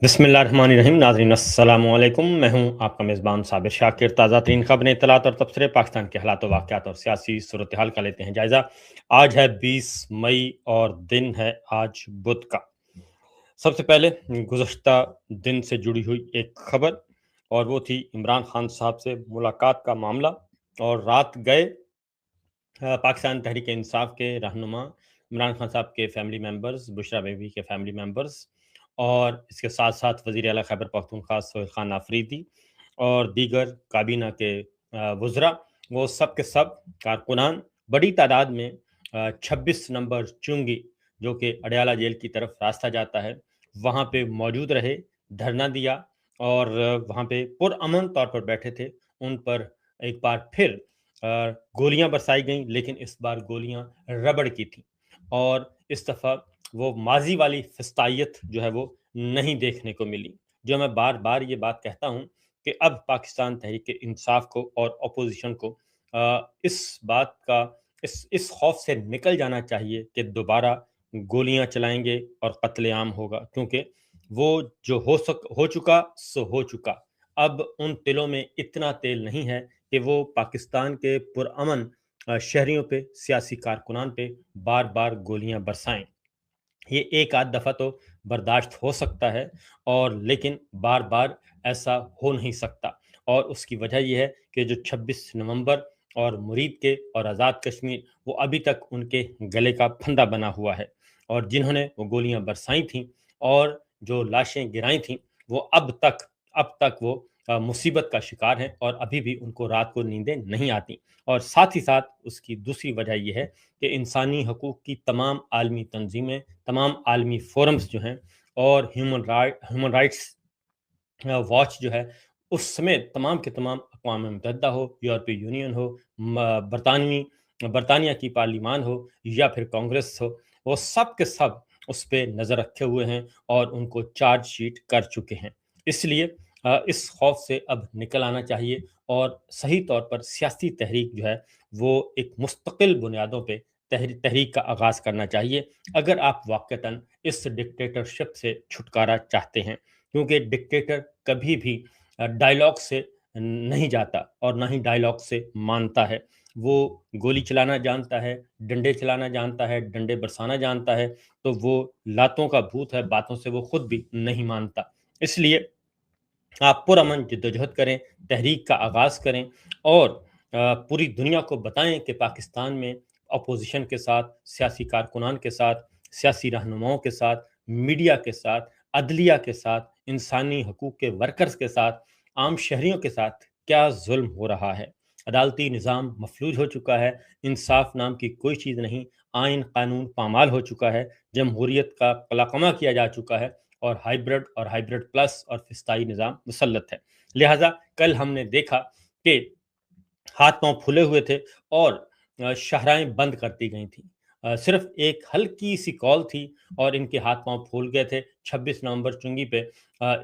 بسم اللہ الرحمن الرحیم. ناظرین السلام علیکم. میں ہوں آپ کا میزبان صابر شاکر. تازہ ترین خبریں، اطلاعات اور تبصرے پاکستان کے حالات و واقعات اور سیاسی صورتحال کا لیتے ہیں جائزہ. آج ہے 20 مئی اور دن ہے آج بدھ کا. سب سے پہلے گزشتہ دن سے جڑی ہوئی ایک خبر، اور وہ تھی عمران خان صاحب سے ملاقات کا معاملہ. اور رات گئے پاکستان تحریک انصاف کے رہنما عمران خان صاحب کے فیملی ممبرز، بشرا بیوی کے فیملی ممبرز، اور اس کے ساتھ ساتھ وزیر اعلیٰ خیبر پختونخوا سہیل خان آفریدی اور دیگر کابینہ کے وزراء، وہ سب کے سب کارکنان بڑی تعداد میں 26 نمبر چنگی جو کہ اڈیالہ جیل کی طرف راستہ جاتا ہے، وہاں پہ موجود رہے، دھرنا دیا اور وہاں پہ پرامن طور پر بیٹھے تھے. ان پر ایک بار پھر گولیاں برسائی گئیں، لیکن اس بار گولیاں ربڑ کی تھیں، اور اس دفعہ وہ ماضی والی فسطائیت جو ہے وہ نہیں دیکھنے کو ملی. جو میں بار بار یہ بات کہتا ہوں کہ اب پاکستان تحریک انصاف کو اور اپوزیشن کو اس بات کا اس خوف سے نکل جانا چاہیے کہ دوبارہ گولیاں چلائیں گے اور قتل عام ہوگا، کیونکہ وہ جو ہو چکا سو ہو چکا. اب ان تلوں میں اتنا تیل نہیں ہے کہ وہ پاکستان کے پرامن شہریوں پہ، سیاسی کارکنان پہ بار بار گولیاں برسائیں. یہ ایک آدھ دفعہ تو برداشت ہو سکتا ہے، اور لیکن بار بار ایسا ہو نہیں سکتا. اور اس کی وجہ یہ ہے کہ جو 26 نومبر اور مرید کے اور آزاد کشمیر، وہ ابھی تک ان کے گلے کا پھندا بنا ہوا ہے. اور جنہوں نے وہ گولیاں برسائی تھیں اور جو لاشیں گرائیں تھیں، وہ اب تک وہ مصیبت کا شکار ہیں، اور ابھی بھی ان کو رات کو نیندیں نہیں آتی. اور ساتھ ہی ساتھ اس کی دوسری وجہ یہ ہے کہ انسانی حقوق کی تمام عالمی تنظیمیں، تمام عالمی فورمز جو ہیں، اور ہیومن رائٹس واچ جو ہے، اس سمیت تمام کے تمام اقوام متحدہ ہو، یورپی یونین ہو، برطانیہ کی پارلیمان ہو، یا پھر کانگریس ہو، وہ سب کے سب اس پہ نظر رکھے ہوئے ہیں اور ان کو چارج شیٹ کر چکے ہیں. اس لیے اس خوف سے اب نکل آنا چاہیے، اور صحیح طور پر سیاسی تحریک جو ہے وہ ایک مستقل بنیادوں پہ تحریک کا آغاز کرنا چاہیے، اگر آپ واقعتاً اس ڈکٹیٹرشپ سے چھٹکارا چاہتے ہیں. کیونکہ ڈکٹیٹر کبھی بھی ڈائلاگ سے نہیں جاتا اور نہ ہی ڈائلاگ سے مانتا ہے. وہ گولی چلانا جانتا ہے، ڈنڈے چلانا جانتا ہے، ڈنڈے برسانا جانتا ہے، تو وہ لاتوں کا بھوت ہے، باتوں سے وہ خود بھی نہیں مانتا. اس لیے آپ پرامن جدوجہد کریں، تحریک کا آغاز کریں، اور پوری دنیا کو بتائیں کہ پاکستان میں اپوزیشن کے ساتھ، سیاسی کارکنان کے ساتھ، سیاسی رہنماؤں کے ساتھ، میڈیا کے ساتھ، عدلیہ کے ساتھ، انسانی حقوق کے ورکرز کے ساتھ، عام شہریوں کے ساتھ کیا ظلم ہو رہا ہے. عدالتی نظام مفلوج ہو چکا ہے، انصاف نام کی کوئی چیز نہیں، آئین قانون پامال ہو چکا ہے، جمہوریت کا قلقمہ کیا جا چکا ہے، اور ہائیبرڈ پلس اور فسطائی نظام مسلط ہے. لہٰذا کل ہم نے دیکھا کہ ہاتھ پاؤں پھولے ہوئے تھے اور شاہراہیں بند کر دی گئی تھیں. صرف ایک ہلکی سی کال تھی اور ان کے ہاتھ پاؤں پھول گئے تھے. 26 نومبر چنگی پہ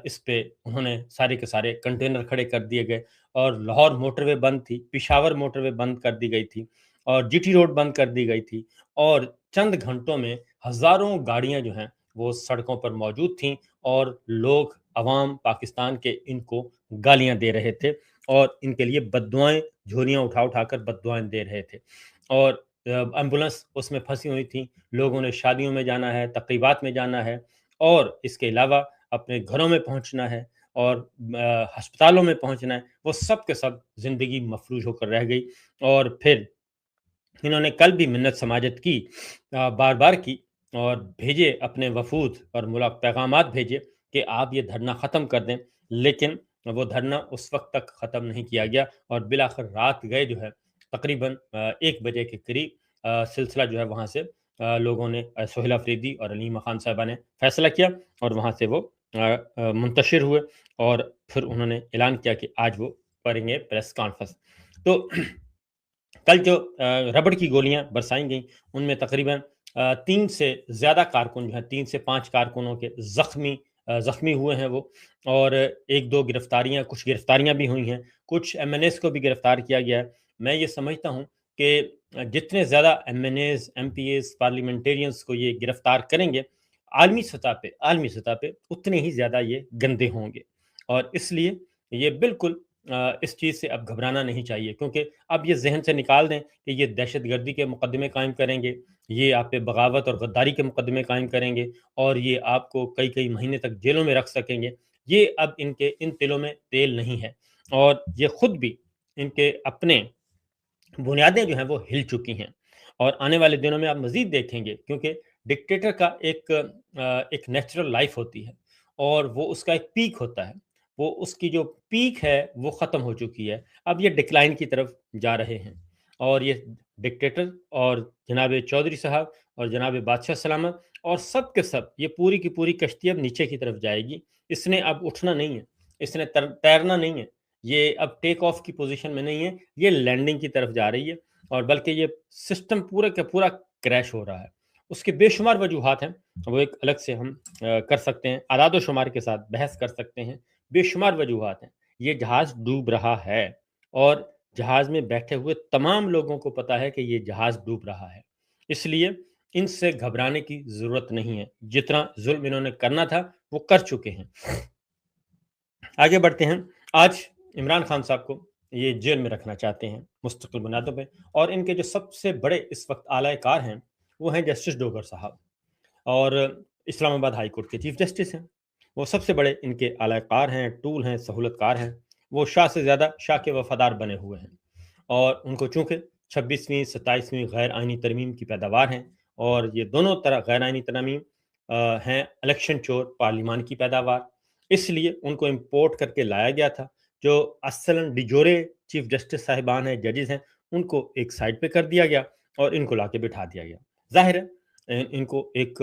اس پہ انہوں نے سارے کے سارے کنٹینر کھڑے کر دیے گئے، اور لاہور موٹر وے بند تھی، پشاور موٹر وے بند کر دی گئی تھی، اور جی ٹی روڈ بند کر دی گئی تھی، اور چند گھنٹوں میں ہزاروں گاڑیاں جو ہیں وہ سڑکوں پر موجود تھیں، اور لوگ، عوام پاکستان کے ان کو گالیاں دے رہے تھے، اور ان کے لیے بد دعائیں، جھولیاں اٹھا اٹھا کر بد دعائیں دے رہے تھے. اور ایمبولنس اس میں پھنسی ہوئی تھیں، لوگوں نے شادیوں میں جانا ہے، تقریبات میں جانا ہے، اور اس کے علاوہ اپنے گھروں میں پہنچنا ہے، اور ہسپتالوں میں پہنچنا ہے. وہ سب کے سب زندگی مفلوج ہو کر رہ گئی. اور پھر انہوں نے کل بھی منت سماجت کی، بار بار کی، اور بھیجے اپنے وفود اور پیغامات بھیجے کہ آپ یہ دھرنا ختم کر دیں، لیکن وہ دھرنا اس وقت تک ختم نہیں کیا گیا، اور بالآخر رات گئے جو ہے تقریباً 1 بجے کے قریب سلسلہ جو ہے وہاں سے لوگوں نے، سہیل آفریدی اور علیمہ خان صاحبہ نے فیصلہ کیا، اور وہاں سے وہ منتشر ہوئے، اور پھر انہوں نے اعلان کیا کہ آج وہ کریں گے پریس کانفرنس. تو کل جو ربڑ کی گولیاں برسائی گئیں، ان میں تقریباً 3 سے زیادہ کارکن جو ہیں، 3 سے 5 کارکنوں کے زخمی ہوئے ہیں وہ، اور ایک دو کچھ گرفتاریاں بھی ہوئی ہیں، کچھ ایم این ایز کو بھی گرفتار کیا گیا ہے. میں یہ سمجھتا ہوں کہ جتنے زیادہ M N As, M P As, parliamentarians کو یہ گرفتار کریں گے، عالمی سطح پہ اتنے ہی زیادہ یہ گندے ہوں گے، اور اس لیے یہ بالکل اس چیز سے اب گھبرانا نہیں چاہیے، کیونکہ اب یہ ذہن سے نکال دیں کہ یہ دہشت گردی کے مقدمے قائم کریں گے، یہ آپ پہ بغاوت اور غداری کے مقدمے قائم کریں گے، اور یہ آپ کو کئی کئی مہینے تک جیلوں میں رکھ سکیں گے۔ یہ اب ان دلوں میں تیل نہیں ہے، اور یہ خود بھی ان کے اپنے بنیادیں جو ہیں وہ ہل چکی ہیں، اور آنے والے دنوں میں آپ مزید دیکھیں گے، کیونکہ ڈکٹیٹر کا ایک نیچرل لائف ہوتی ہے، اور وہ اس کا ایک پیک ہوتا ہے، وہ اس کی جو پیک ہے وہ ختم ہو چکی ہے، اب یہ ڈکلائن کی طرف جا رہے ہیں، اور یہ ڈکٹیٹر اور جناب چودھری صاحب اور جناب بادشاہ سلامت اور سب کے سب، یہ پوری کی پوری کشتی اب نیچے کی طرف جائے گی۔ اس نے اب اٹھنا نہیں ہے، اس نے تیرنا نہیں ہے، یہ اب ٹیک آف کی پوزیشن میں نہیں ہے، یہ لینڈنگ کی طرف جا رہی ہے، اور بلکہ یہ سسٹم پورا کا پورا کریش ہو رہا ہے۔ اس کے بے شمار وجوہات ہیں، وہ ایک الگ سے ہم کر سکتے ہیں، اعداد و شمار کے ساتھ بحث کر سکتے ہیں، بے شمار وجوہات ہیں۔ یہ جہاز ڈوب رہا ہے، اور جہاز میں بیٹھے ہوئے تمام لوگوں کو پتا ہے کہ یہ جہاز ڈوب رہا ہے، اس لیے ان سے گھبرانے کی ضرورت نہیں ہے، جتنا ظلم انہوں نے کرنا تھا وہ کر چکے ہیں۔ آگے بڑھتے ہیں۔ آج عمران خان صاحب کو یہ جیل میں رکھنا چاہتے ہیں مستقل بنیادوں پہ، اور ان کے جو سب سے بڑے اس وقت اعلی کار ہیں وہ ہیں جسٹس ڈوگر صاحب، اور اسلام آباد ہائی کورٹ کے چیف جسٹس ہیں۔ وہ سب سے بڑے ان کے اعلی کار ہیں، ٹول ہیں، سہولت کار ہیں، وہ شاہ سے زیادہ شاہ کے وفادار بنے ہوئے ہیں، اور ان کو چونکہ 26ویں 27ویں غیر آئینی ترمیم کی پیداوار ہیں، اور یہ دونوں طرح غیر آئینی ترمیم ہیں الیکشن چور پارلیمان کی پیداوار، اس لیے ان کو امپورٹ کر کے لایا گیا تھا۔ جو اصلاً ڈیجورے چیف جسٹس صاحبان ہیں، ججز ہیں، ان کو ایک سائڈ پہ کر دیا گیا اور ان کو لا کے بٹھا دیا گیا۔ ظاہر ہے ان کو ایک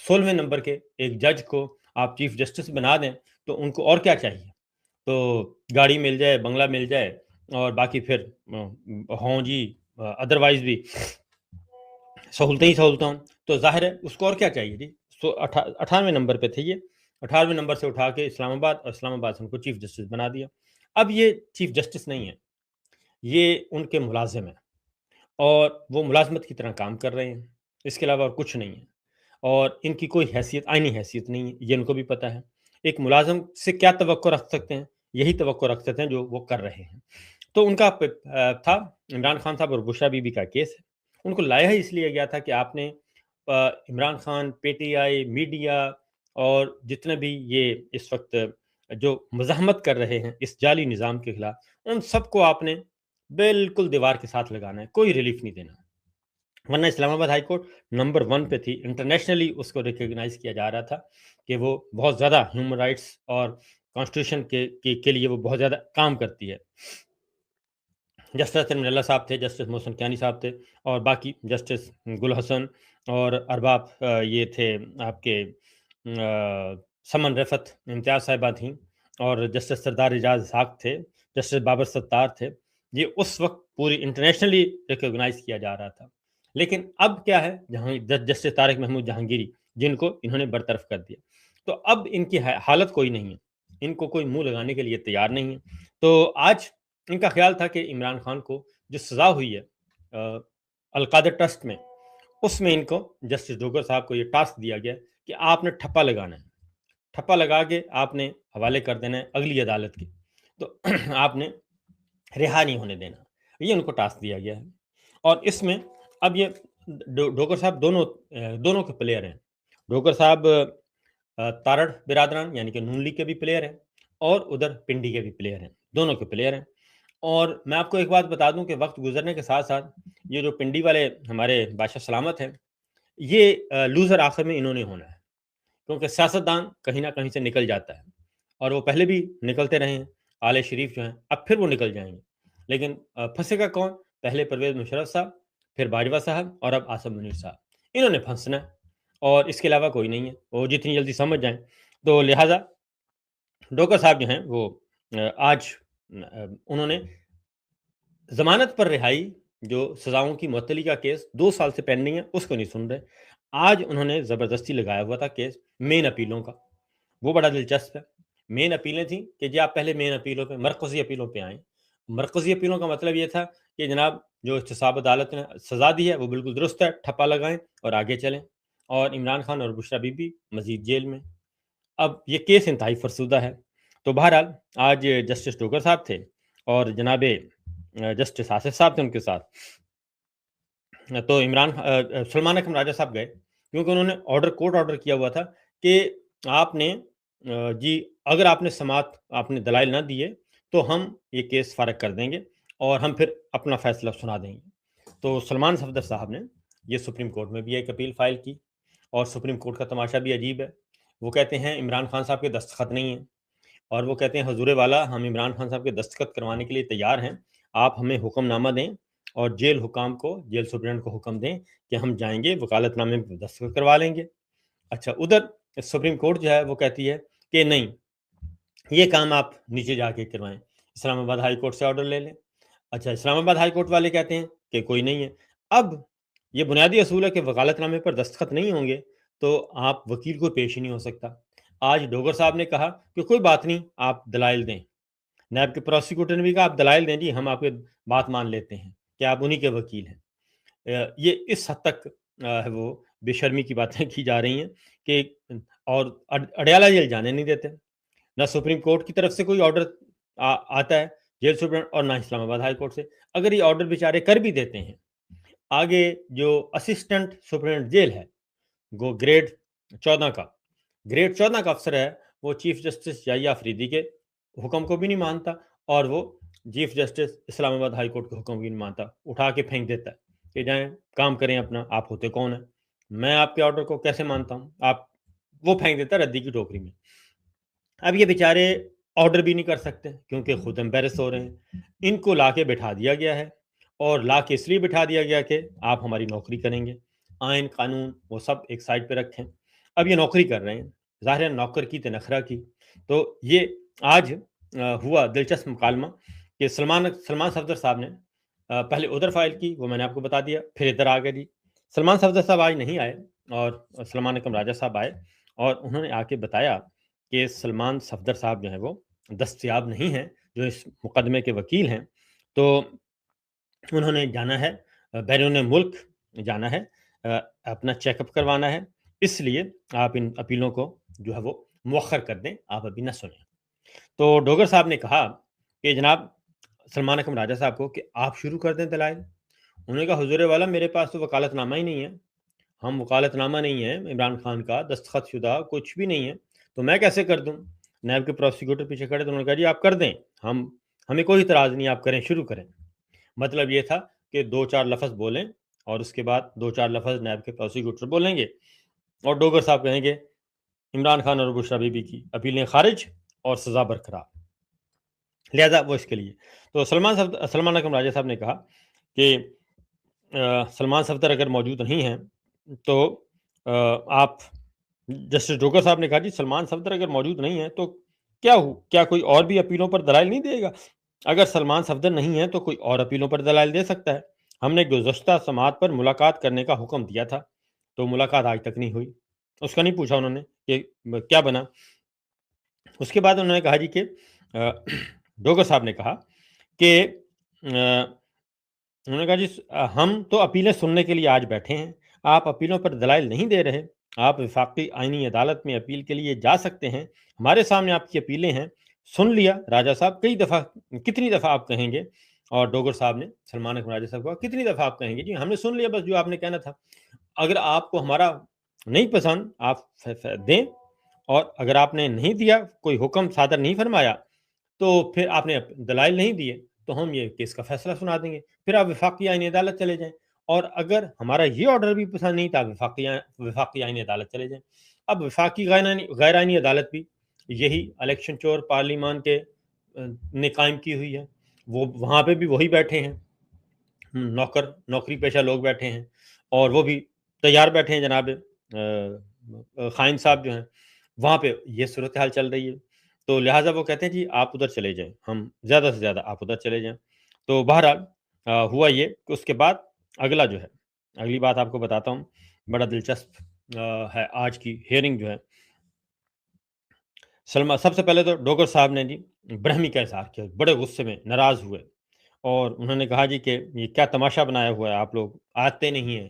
16ویں نمبر کے ایک جج کو آپ چیف جسٹس بنا دیں تو ان کو اور کیا چاہیے؟ تو گاڑی مل جائے، بنگلہ مل جائے، اور باقی پھر ہوں جی ادروائز بھی سہولتیں ہی سہولتیں، تو ظاہر ہے اس کو اور کیا چاہیے جی۔ 18ویں نمبر پہ تھے یہ، 18ویں نمبر سے اٹھا کے اسلام آباد، اور اسلام آباد سے ان کو چیف جسٹس بنا دیا۔ اب یہ چیف جسٹس نہیں ہے، یہ ان کے ملازم ہیں، اور وہ ملازمت کی طرح کام کر رہے ہیں، اس کے علاوہ اور کچھ نہیں ہے، اور ان کی کوئی حیثیت، آئینی حیثیت نہیں ہے، یہ ان کو بھی پتہ ہے۔ ایک ملازم سے کیا توقع رکھ سکتے ہیں؟ یہی توقع رکھ سکتے ہیں جو وہ کر رہے ہیں۔ تو ان کا تھا عمران خان صاحب اور بشرا بی بی کا کیس ہے، ان کو لایا ہی اس لیے گیا تھا کہ آپ نے Imran Khan, P T I, media اور جتنے بھی یہ اس وقت جو مزاحمت کر رہے ہیں اس جعلی نظام کے خلاف، ان سب کو آپ نے بالکل دیوار کے ساتھ لگانا ہے، کوئی ریلیف نہیں دینا۔ ورنہ اسلام آباد ہائی کورٹ نمبر 1 پہ تھی، انٹرنیشنلی اس کو ریکگنائز کیا جا رہا تھا کہ وہ بہت زیادہ ہیومن رائٹس اور کانسٹیٹیوشن کے لیے وہ بہت زیادہ کام کرتی ہے۔ جسٹس ترمن اللہ صاحب تھے، جسٹس محسن کیانی صاحب تھے، اور باقی جسٹس گل حسن اور ارباب یہ تھے آپ کے سمن رفت امتیاز صاحبہ تھیں، اور جسٹس سردار اعجاز اسحاق تھے، جسٹس بابر ستار تھے۔ یہ اس وقت پوری انٹرنیشنلی ریکگنائز کیا جا رہا تھا، لیکن اب کیا ہے، جہاں جسٹس طارق محمود جہانگیری جن کو انہوں نے برطرف کر دیا، تو اب ان کی حالت کوئی نہیں ہے، ان کو کوئی منہ لگانے کے لیے تیار نہیں ہے۔ تو آج ان کا خیال تھا کہ عمران خان کو جو سزا ہوئی ہے القادر ٹرسٹ میں، اس میں ان کو جسٹس ڈوگر صاحب کو یہ ٹاسک دیا گیا کہ آپ نے ٹھپا لگانا ہے، ٹھپا لگا کے آپ نے حوالے کر دینا ہے اگلی عدالت کی، تو آپ نے رہا نہیں ہونے دینا، یہ ان کو ٹاسک دیا گیا ہے۔ اور اس میں اب یہ ڈوگر صاحب دونوں کے پلیئر ہیں۔ ڈوگر صاحب تارڑ برادران یعنی کہ نون لیگ کے بھی پلیئر ہیں، اور ادھر پنڈی کے بھی پلیئر ہیں، دونوں کے پلیئر ہیں۔ اور میں آپ کو ایک بات بتا دوں کہ وقت گزرنے کے ساتھ ساتھ یہ جو پنڈی والے ہمارے بادشاہ سلامت ہیں، یہ لوزر آخر میں انہوں نے ہونا ہے، کیونکہ سیاستدان کہیں نہ کہیں سے نکل جاتا ہے، اور وہ پہلے بھی نکلتے رہے ہیں، آل شریف جو ہیں اب پھر وہ نکل جائیں گے، لیکن پھنسے گا کون؟ پہلے پرویز مشرف صاحب، پھر باجوہ صاحب، اور اب عاصم منیر صاحب، انہوں نے پھنسنا ہے، اور اس کے علاوہ کوئی نہیں ہے، وہ جتنی جلدی سمجھ جائیں۔ تو لہٰذا ڈوگر صاحب جو ہیں وہ آج انہوں نے ضمانت پر رہائی، جو سزاؤں کی معطلی کا کیس 2 سال سے پینڈنگ ہے، اس کو نہیں سن رہے، آج انہوں نے زبردستی لگایا ہوا تھا کیس مین اپیلوں کا، وہ بڑا دلچسپ ہے۔ مین اپیلیں تھیں کہ جی آپ پہلے مین اپیلوں پہ، مرکزی اپیلوں پہ آئیں۔ مرکزی اپیلوں کا مطلب یہ تھا کہ جناب جو احتساب عدالت نے سزا دی ہے وہ بالکل درست ہے، ٹھپا لگائیں اور آگے چلیں، اور عمران خان اور بشرا بی بی مزید جیل میں۔ اب یہ کیس انتہائی فرسودہ ہے۔ تو بہرحال آج جسٹس ڈوگر صاحب تھے اور جناب جسٹس آصف صاحب تھے ان کے ساتھ، تو سلمان اکرم راجہ صاحب گئے، کیونکہ انہوں نے کورٹ آرڈر کیا ہوا تھا کہ آپ نے جی اگر آپ نے سماعت آپ نے دلائل نہ دیے تو ہم یہ کیس فارغ کر دیں گے اور ہم پھر اپنا فیصلہ سنا دیں گے۔ تو سلمان صفدر صاحب نے یہ سپریم کورٹ میں بھی ایک اپیل فائل کی، اور سپریم کورٹ کا تماشا بھی عجیب ہے۔ وہ کہتے ہیں عمران خان صاحب کے دستخط نہیں ہیں، اور وہ کہتے ہیں حضور والا ہم عمران خان صاحب کے دستخط کروانے کے لیے تیار ہیں، آپ ہمیں حکم نامہ دیں اور جیل حکام کو جیل سپرنٹ کو حکم دیں کہ ہم جائیں گے وکالت نامے میں دستخط کروا لیں گے۔ اچھا ادھر سپریم کورٹ جو ہے وہ کہتی ہے کہ نہیں، یہ کام آپ نیچے جا کے کروائیں، اسلام آباد ہائی کورٹ سے آرڈر لے لیں۔ اچھا اسلام آباد ہائی کورٹ والے کہتے ہیں کہ کوئی نہیں ہے۔ اب یہ بنیادی اصول ہے کہ وکالت نامے پر دستخط نہیں ہوں گے تو آپ وکیل کو پیش ہی نہیں ہو سکتا۔ آج ڈوگر صاحب نے کہا کہ کوئی بات نہیں، آپ دلائل دیں۔ نیب کے پروسیکیوٹر نے بھی کہا آپ دلائل دیں جی، ہم آپ کی بات مان لیتے ہیں کہ آپ انہی کے وکیل ہیں۔ یہ اس حد تک وہ بے شرمی کی باتیں کی جا رہی ہیں کہ اور اڈیالہ جیل جانے نہیں دیتے، نہ سپریم کورٹ کی طرف سے کوئی آرڈر آتا ہے جیل سپرنٹ اور نہ اسلام آباد ہائی کورٹ سے۔ اگر یہ آرڈر بیچارے کر بھی دیتے ہیں، آگے جو اسسٹنٹ سپرنٹ جیل ہے وہ گریڈ 14 کا افسر ہے، وہ چیف جسٹس یحییٰ آفریدی کے حکم کو بھی نہیں مانتا، اور وہ چیف جسٹس اسلام آباد ہائی کورٹ کے حکم بھی نہیں مانتا، اٹھا کے پھینک دیتا ہے کہ جائیں کام کریں اپنا، آپ ہوتے کون ہیں، میں آپ کے آرڈر کو کیسے مانتا ہوں، آپ وہ پھینک دیتا ہے ردی کی ٹوکری میں۔ اب یہ بیچارے آرڈر بھی نہیں کر سکتے کیونکہ خود امبیرس ہو رہے ہیں۔ ان کو لا کے بٹھا دیا گیا ہے، اور لا کے اس لیے بٹھا دیا گیا کہ آپ ہماری نوکری کریں گے، آئین قانون وہ سب ایک سائڈ پہ رکھیں۔ اب یہ نوکری کر رہے ہیں، ظاہر ہے نوکر کی تنخرہ کی۔ تو یہ آج ہوا دلچسپ مکالمہ کہ سلمان صفدر صاحب نے پہلے ادھر فائل کی، وہ میں نے آپ کو بتا دیا، پھر ادھر آ گئے جی۔ سلمان صفدر صاحب آج نہیں آئے اور سلمان اکرم راجہ صاحب آئے، اور انہوں نے آ کے بتایا کہ سلمان صفدر صاحب جو ہیں وہ دستیاب نہیں ہیں، جو اس مقدمے کے وکیل ہیں، تو انہوں نے جانا ہے بیرون ملک، جانا ہے اپنا چیک اپ کروانا ہے، اس لیے آپ ان اپیلوں کو جو ہے وہ مؤخر کر دیں، آپ ابھی نہ سنیں۔ تو ڈوگر صاحب نے کہا کہ جناب سلمان اکرم راجہ صاحب کو کہ آپ شروع کر دیں دلائل۔ انہوں نے کہا حضور والا میرے پاس تو وکالت نامہ ہی نہیں ہے، ہم وکالت نامہ نہیں ہے عمران خان کا دستخط شدہ کچھ بھی نہیں ہے، تو میں کیسے کر دوں؟ نیب کے پروسیکیوٹر پیچھے کھڑے تو انہوں نے کہا جی آپ کر دیں، ہمیں کوئی اعتراض نہیں، آپ کریں، شروع کریں۔ مطلب یہ تھا کہ 2-4 لفظ بولیں اور اس کے بعد 2-4 لفظ نیب کے پروسیکیوٹر بولیں گے، اور ڈوگر صاحب کہیں گے عمران خان اور بشرا بی بی کی اپیلیں خارج اور سزا برقرار، لہذا وہ اس کے لیے۔ تو سلمان اکرم راجہ صاحب نے کہا کہ سلمان صفدر اگر موجود نہیں ہیں تو آپ، جسٹس ڈوگر صاحب نے کہا جی سلمان صفدر اگر موجود نہیں ہیں تو کیا کوئی اور بھی اپیلوں پر دلائل نہیں دے گا؟ اگر سلمان صفدر نہیں ہیں تو کوئی اور اپیلوں پر دلائل دے سکتا ہے۔ ہم نے گزشتہ سماعت پر ملاقات کرنے کا حکم دیا تھا، تو ملاقات آج تک نہیں ہوئی، اس کا نہیں پوچھا انہوں نے کہ کیا بنا۔ اس کے بعد انہوں نے کہا جی کہ ڈوگر صاحب نے کہا کہ انہوں نے کہا جی ہم تو اپیلیں سننے کے لیے آج بیٹھے ہیں، آپ اپیلوں پر دلائل نہیں دے رہے، آپ وفاقی آئینی عدالت میں اپیل کے لیے جا سکتے ہیں، ہمارے سامنے آپ کی اپیلیں ہیں، سن لیا راجہ صاحب، کتنی دفعہ آپ کہیں گے؟ اور ڈوگر صاحب نے سلمان اکرم راجہ صاحب کو کہا کتنی دفعہ آپ کہیں گے؟ جی ہم نے سن لیا بس جو آپ نے کہنا تھا، اگر آپ کو ہمارا نہیں پسند آپ دیں، اور اگر آپ نے نہیں دیا، کوئی حکم صادر نہیں فرمایا، تو پھر آپ نے دلائل نہیں دیے تو ہم یہ کیس کا فیصلہ سنا دیں گے، پھر آپ وفاقی آئینی عدالت چلے جائیں، اور اگر ہمارا یہ آرڈر بھی پسند نہیں تو آپ وفاقی آئینی عدالت چلے جائیں۔ اب وفاقی غیر آئینی عدالت بھی یہی الیکشن چور پارلیمان کے نے قائم کی ہوئی ہے، وہ وہاں پہ بھی وہی بیٹھے ہیں، نوکری پیشہ لوگ بیٹھے ہیں، اور وہ بھی تیار بیٹھے ہیں، جناب خائن صاحب جو ہیں وہاں پہ یہ صورتحال چل رہی ہے، تو لہٰذا وہ کہتے ہیں جی آپ ادھر چلے جائیں، ہم زیادہ سے زیادہ آپ ادھر چلے جائیں۔ تو بہرحال ہوا یہ کہ اس کے بعد اگلا جو ہے، اگلی بات آپ کو بتاتا ہوں، بڑا دلچسپ ہے آج کی ہیئرنگ جو ہے۔ سب سے پہلے تو ڈوگر صاحب نے جی برہمی کا اظہار کیا، بڑے غصے میں ناراض ہوئے، اور انہوں نے کہا جی کہ یہ کیا تماشا بنایا ہوا ہے، آپ لوگ آتے نہیں ہیں،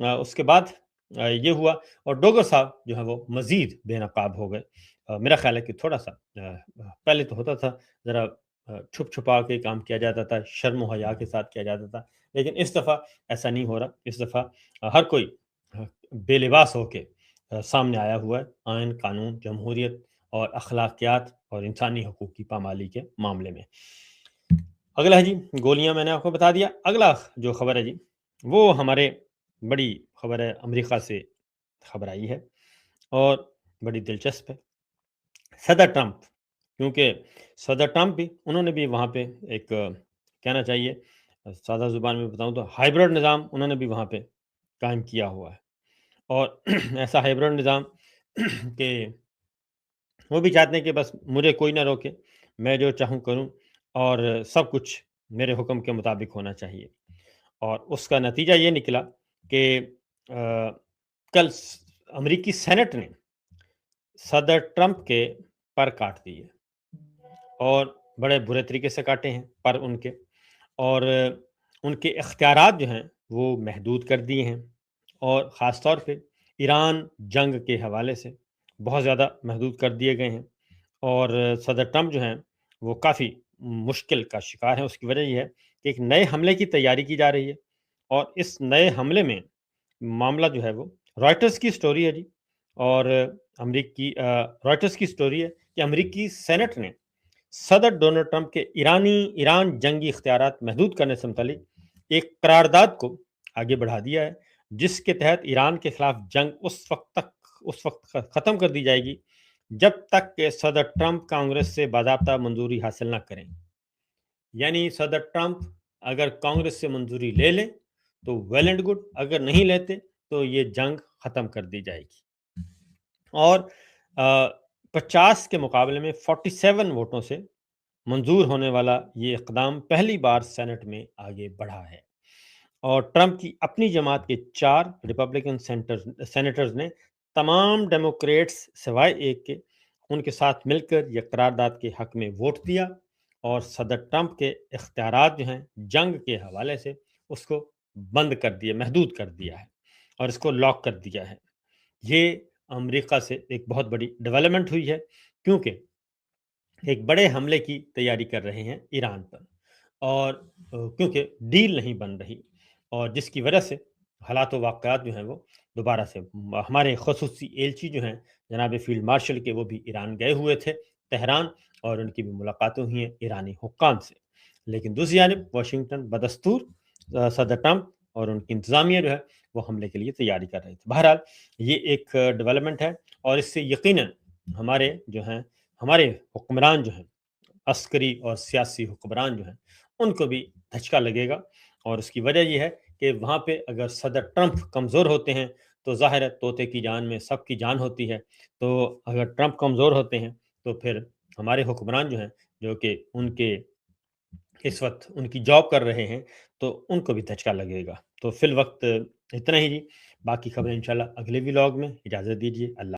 اس کے بعد یہ ہوا اور ڈوگر صاحب جو ہے وہ مزید بے نقاب ہو گئے۔ میرا خیال ہے کہ تھوڑا سا پہلے تو ہوتا تھا ذرا چھپ چھپا کے کام کیا جاتا تھا، شرم و حیا کے ساتھ کیا جاتا تھا، لیکن اس دفعہ ایسا نہیں ہو رہا۔ اس دفعہ ہر کوئی بے لباس ہو کے سامنے آیا ہوا ہے آئین، قانون، جمہوریت اور اخلاقیات اور انسانی حقوق کی پامالی کے معاملے میں۔ اگلا ہے جی گولیاں، میں نے آپ کو بتا دیا۔ اگلا جو خبر ہے جی وہ ہمارے بڑی خبر ہے، امریکہ سے خبر آئی ہے اور بڑی دلچسپ ہے۔ صدر ٹرمپ، کیونکہ صدر ٹرمپ بھی انہوں نے بھی وہاں پہ ایک کہنا چاہیے سادہ زبان میں بتاؤں تو ہائبرڈ نظام انہوں نے بھی وہاں پہ قائم کیا ہوا ہے، اور ایسا ہائبرڈ نظام کہ وہ بھی چاہتے ہیں کہ بس مجھے کوئی نہ روکے، میں جو چاہوں کروں اور سب کچھ میرے حکم کے مطابق ہونا چاہیے۔ اور اس کا نتیجہ یہ نکلا کہ کل امریکی سینٹ نے صدر ٹرمپ کے پر کاٹ دیے اور بڑے برے طریقے سے کاٹے ہیں پر ان کے، اور ان کے اختیارات جو ہیں وہ محدود کر دیے ہیں، اور خاص طور پہ ایران جنگ کے حوالے سے بہت زیادہ محدود کر دیے گئے ہیں، اور صدر ٹرمپ جو ہیں وہ کافی مشکل کا شکار ہیں۔ اس کی وجہ یہ ہے کہ ایک نئے حملے کی تیاری کی جا رہی ہے، اور اس نئے حملے میں معاملہ جو ہے وہ رائٹرز کی سٹوری ہے جی، اور رائٹرز کی سٹوری ہے کہ امریکی سینٹ نے صدر ڈونلڈ ٹرمپ کے ایران جنگی اختیارات محدود کرنے سے متعلق ایک قرارداد کو آگے بڑھا دیا ہے، جس کے تحت ایران کے خلاف جنگ اس وقت ختم کر دی جائے گی جب تک کہ صدر ٹرمپ کانگریس سے باضابطہ منظوری حاصل نہ کریں۔ یعنی صدر ٹرمپ اگر کانگریس سے منظوری لے لیں تو ویل اینڈ گڈ، اگر نہیں لیتے تو یہ جنگ ختم کر دی جائے گی۔ اور 50 کے مقابلے میں 47 ووٹوں سے منظور ہونے والا یہ اقدام پہلی بار سینٹ میں آگے بڑھا ہے، اور ٹرمپ کی اپنی جماعت کے 4 ریپبلکن سینیٹرز نے تمام ڈیموکریٹس سوائے ایک کے ان کے ساتھ مل کر یہ قرارداد کے حق میں ووٹ دیا، اور صدر ٹرمپ کے اختیارات جو ہیں جنگ کے حوالے سے اس کو بند کر دیا، محدود کر دیا ہے، اور اس کو لاک کر دیا ہے۔ یہ امریکہ سے ایک بہت بڑی ڈیولپمنٹ ہوئی ہے، کیونکہ ایک بڑے حملے کی تیاری کر رہے ہیں ایران پر، اور کیونکہ ڈیل نہیں بن رہی، اور جس کی وجہ سے حالات و واقعات جو ہیں وہ دوبارہ سے ہمارے خصوصی ایلچی جو ہیں جناب فیلڈ مارشل کے، وہ بھی ایران گئے ہوئے تھے تہران، اور ان کی بھی ملاقاتیں ہوئی ہیں ایرانی حکام سے، لیکن دوسری جانب واشنگٹن بدستور صدر ٹرمپ اور ان کی انتظامیہ جو ہے وہ حملے کے لیے تیاری کر رہی تھی۔ بہرحال یہ ایک ڈیولپمنٹ ہے، اور اس سے یقیناً ہمارے حکمران جو ہیں، عسکری اور سیاسی حکمران جو ہیں، ان کو بھی دھچکا لگے گا، اور اس کی وجہ یہ ہے کہ وہاں پہ اگر صدر ٹرمپ کمزور ہوتے ہیں تو ظاہر ہے طوطے کی جان میں سب کی جان ہوتی ہے، تو اگر ٹرمپ کمزور ہوتے ہیں تو پھر ہمارے حکمران جو ہیں، جو کہ ان کے اس وقت ان کی جاب کر رہے ہیں، تو ان کو بھی دھچکا لگے گا۔ تو فی الوقت اتنا ہی جی، باقی خبریں انشاءاللہ اگلے ولاگ میں۔ اجازت دیجیے، اللہ